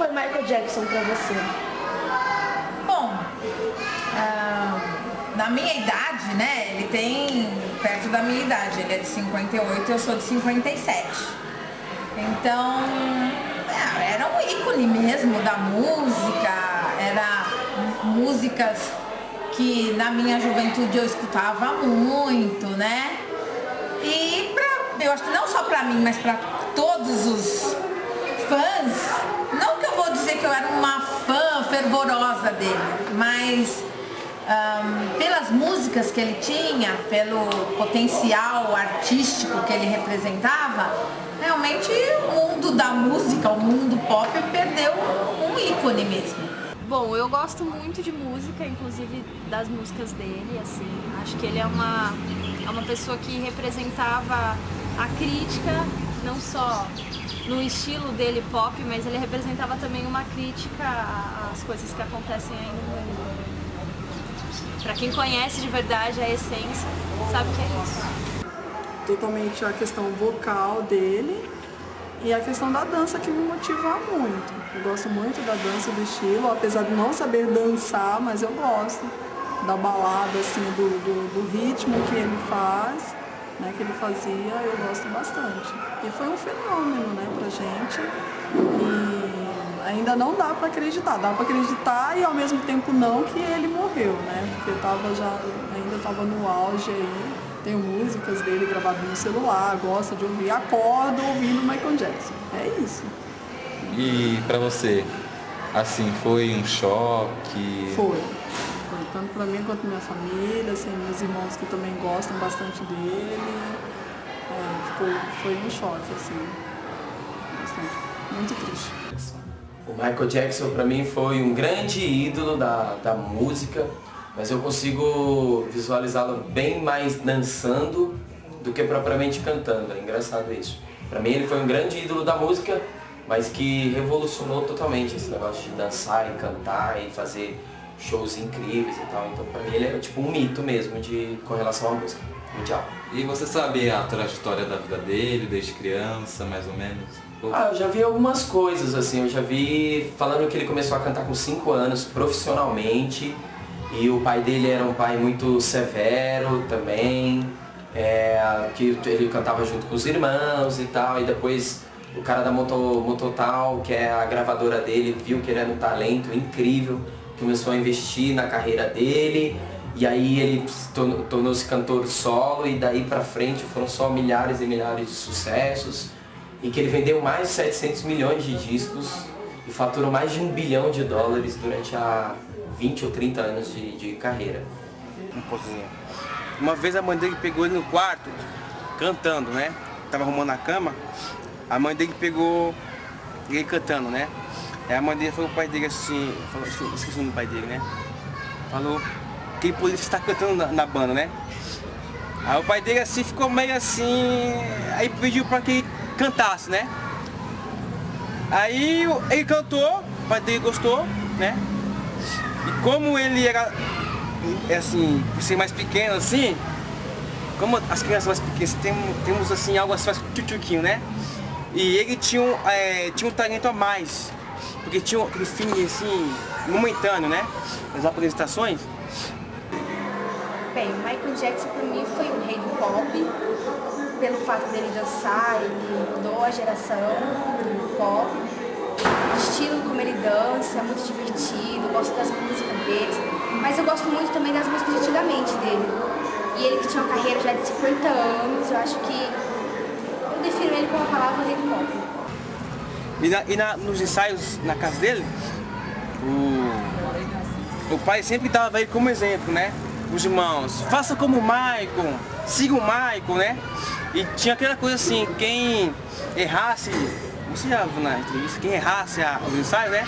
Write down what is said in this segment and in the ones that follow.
foi Michael Jackson pra você? Bom, na minha idade, né, ele tem perto da minha idade, ele é de 58 e eu sou de 57. Então, era um ícone mesmo da música, era músicas que na minha juventude eu escutava muito, né? E eu acho que não só pra mim, mas pra todos os fãs, não que eu vou dizer que eu era uma fã fervorosa dele, mas pelas músicas que ele tinha, pelo potencial artístico que ele representava, realmente o mundo da música, o mundo pop perdeu um ícone mesmo. Bom, eu gosto muito de música, inclusive das músicas dele, assim, acho que ele é uma pessoa que representava a crítica, não só no estilo dele pop, mas ele representava também uma crítica às coisas que acontecem aí no mundo. Pra quem conhece de verdade a essência, sabe que é isso. Totalmente a questão vocal dele e a questão da dança que me motiva muito. Eu gosto muito da dança, do estilo, apesar de não saber dançar, mas eu gosto da balada, assim, do ritmo que ele faz, né, que ele fazia, eu gosto bastante. E foi um fenômeno, né, pra gente. E ainda não dá pra acreditar. Dá pra acreditar e ao mesmo tempo não que ele morreu, né? Porque ainda estava no auge aí. Tenho músicas dele gravadas no celular, gosto de ouvir, acordo ouvindo Michael Jackson. É isso. E pra você, assim, foi um choque? Foi tanto pra mim quanto minha família, assim, meus irmãos que também gostam bastante dele. Foi um choque, assim, bastante, muito triste. O Michael Jackson para mim foi um grande ídolo da música, mas eu consigo visualizá-lo bem mais dançando do que propriamente cantando. É engraçado isso. Para mim ele foi um grande ídolo da música, mas que revolucionou totalmente esse negócio de dançar e cantar e fazer shows incríveis e tal. Então para mim ele é tipo um mito mesmo com relação à música mundial. E você sabe a trajetória da vida dele, desde criança, mais ou menos? Eu já vi algumas coisas, assim, eu já vi falando que ele começou a cantar com 5 anos, profissionalmente, e o pai dele era um pai muito severo também, que ele cantava junto com os irmãos e tal, e depois o cara da Mototal, que é a gravadora dele, viu que ele era um talento incrível, começou a investir na carreira dele, e aí ele tornou-se cantor solo, e daí pra frente foram só milhares e milhares de sucessos, e que ele vendeu mais de 700 milhões de discos e faturou mais de $1 bilhão durante 20 ou 30 anos de carreira. Uma vez a mãe dele pegou ele no quarto, cantando, né? Tava arrumando a cama, a mãe dele pegou ele cantando, né? Aí a mãe dele falou pro pai dele assim, esqueci o nome do pai dele, né? Falou que ele poderia estar cantando na banda, né? Aí o pai dele assim ficou meio assim, aí pediu pra que ele cantasse, né? Aí ele cantou, o pai dele gostou, né? E como ele era, assim, por ser mais pequeno assim, como as crianças mais pequenas temos assim algo assim, mais tchutchuquinho, né? E ele tinha um talento a mais, porque tinha aquele fim assim, momentâneo, né? Nas apresentações. Bem, o Michael Jackson para mim foi o rei do pop. Pelo fato dele dançar, ele mudou a geração do pop. O estilo como ele dança é muito divertido, eu gosto das músicas dele. Mas eu gosto muito também das músicas de antigamente dele. E ele que tinha uma carreira já de 50 anos, eu acho que eu defino ele como a palavra rei do pop. E nos ensaios na casa dele, o pai sempre dava ele como exemplo, né? Os irmãos, faça como o Michael, siga o Michael, né? E tinha aquela coisa assim, quem errasse, você já viu na entrevista, quem errasse os ensaios, né?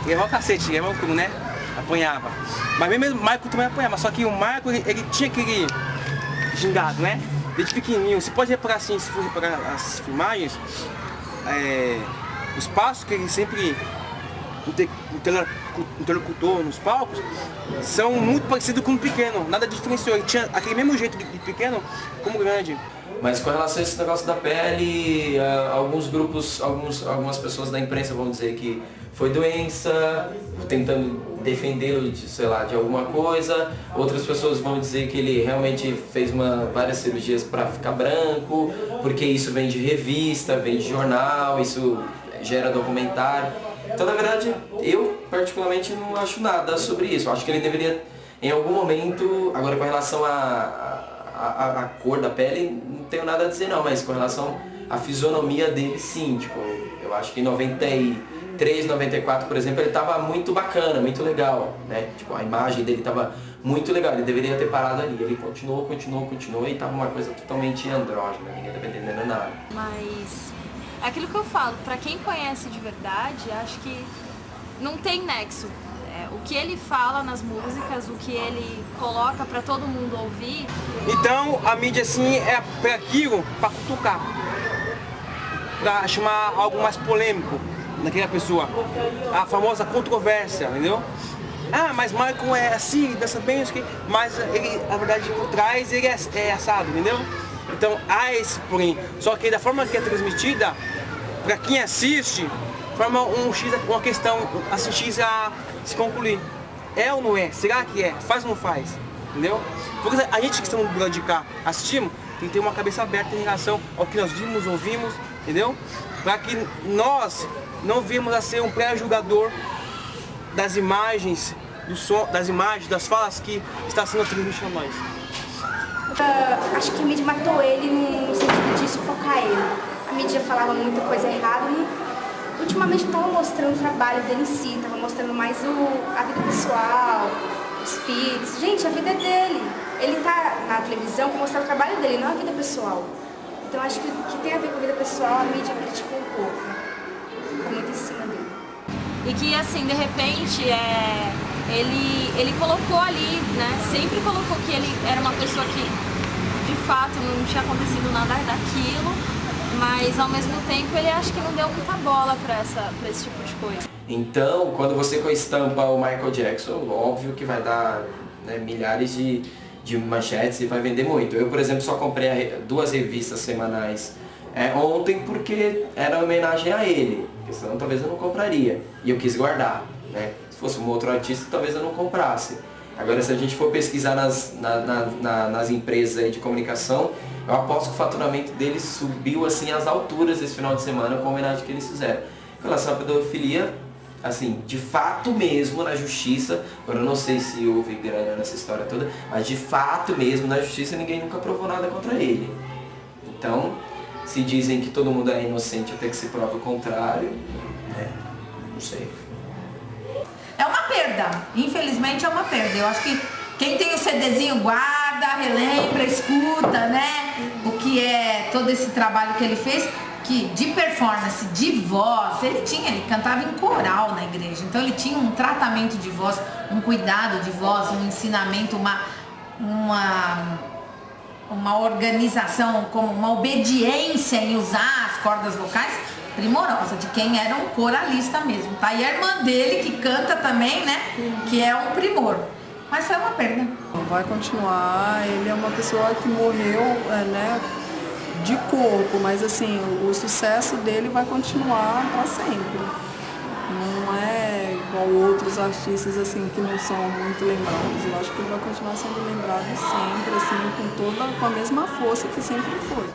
Levava o cacete, levava o cru, né? Apanhava. Mas mesmo o Michael também apanhava, só que o Michael, ele tinha aquele gingado, né? Desde pequenininho, você pode reparar assim, se for reparar as filmagens, os passos que ele sempre interlocutor nos palcos são muito parecidos com o pequeno, nada diferenciou, ele tinha aquele mesmo jeito de pequeno como grande. Mas com relação a esse negócio da pele, alguns grupos, algumas pessoas da imprensa vão dizer que foi doença, tentando defendê-lo de, sei lá, de alguma coisa. Outras pessoas vão dizer que ele realmente fez várias cirurgias para ficar branco, porque isso vem de revista, vem de jornal, isso gera documentário. Então, na verdade, eu particularmente não acho nada sobre isso. Eu acho que ele deveria, em algum momento, agora com relação a cor da pele, não tenho nada a dizer não, mas com relação à fisionomia dele, sim, tipo, eu acho que em 93, 94, por exemplo, ele tava muito bacana, muito legal, né? Tipo, a imagem dele tava muito legal, ele deveria ter parado ali. Ele continuou e tava uma coisa totalmente andrógena, ninguém tá entendendo nada. Mas é aquilo que eu falo, pra quem conhece de verdade, acho que não tem nexo. O que ele fala nas músicas, o que ele coloca pra todo mundo ouvir. Então a mídia assim é pra aquilo, pra cutucar, pra chamar algo mais polêmico naquela pessoa, a famosa controvérsia, entendeu? Ah, mas Michael é assim, dança bem, isso aqui, mas ele, na verdade, por trás ele é assado, entendeu? Então há esse porém, só que da forma que é transmitida, pra quem assiste, forma uma questão, assistir a se concluir. É ou não é? Será que é? Faz ou não faz? Entendeu? Porque a gente que estamos do lado de cá assistimos, tem que ter uma cabeça aberta em relação ao que nós vimos, ouvimos, entendeu? Para que nós não vimos a ser um pré-julgador das imagens, do som, das imagens, das falas que está sendo transmitido a nós. Acho que a mídia matou ele no sentido de sufocar ele. A mídia falava muita coisa errada. Ultimamente não estava mostrando o trabalho dele em si, estava mostrando mais a vida pessoal, os feeds. Gente, a vida é dele. Ele tá na televisão para mostrar o trabalho dele, não a vida pessoal. Então acho que o que tem a ver com a vida pessoal, a mídia criticou um pouco. Ficou muito em cima dele. E que assim, de repente, ele colocou ali, né? Sempre colocou que ele era uma pessoa que de fato não tinha acontecido nada daquilo. Mas ao mesmo tempo ele acha que não deu muita bola pra esse tipo de coisa. Então, quando você estampa o Michael Jackson, óbvio que vai dar, né, milhares de manchetes e vai vender muito. Eu, por exemplo, só comprei 2 revistas semanais ontem porque era uma homenagem a ele, porque senão talvez eu não compraria. E eu quis guardar, né? Se fosse um outro artista, talvez eu não comprasse. Agora, se a gente for pesquisar nas empresas aí de comunicação, eu aposto que o faturamento deles subiu assim às alturas esse final de semana com a homenagem que eles fizeram. Com relação à pedofilia, assim, de fato mesmo na justiça, agora eu não sei se houve grana nessa história toda, mas de fato mesmo na justiça ninguém nunca provou nada contra ele. Então, se dizem que todo mundo é inocente até que se prove o contrário, não sei. É uma perda, infelizmente é uma perda. Eu acho que quem tem o CDzinho guarda, relembra, escuta, né? O que é todo esse trabalho que ele fez, que de performance, de voz, ele cantava em coral na igreja. Então ele tinha um tratamento de voz, um cuidado de voz, um ensinamento, uma organização, como uma obediência em usar as cordas vocais primorosa, de quem era um coralista mesmo, tá? E a irmã dele que canta também, né? Que é um primor. Mas foi uma perda. Vai continuar, ele é uma pessoa que morreu, né, de corpo, mas assim, o sucesso dele vai continuar para sempre. Não é igual outros artistas assim que não são muito lembrados. Eu acho que ele vai continuar sendo lembrado sempre, assim, com a mesma força que sempre foi.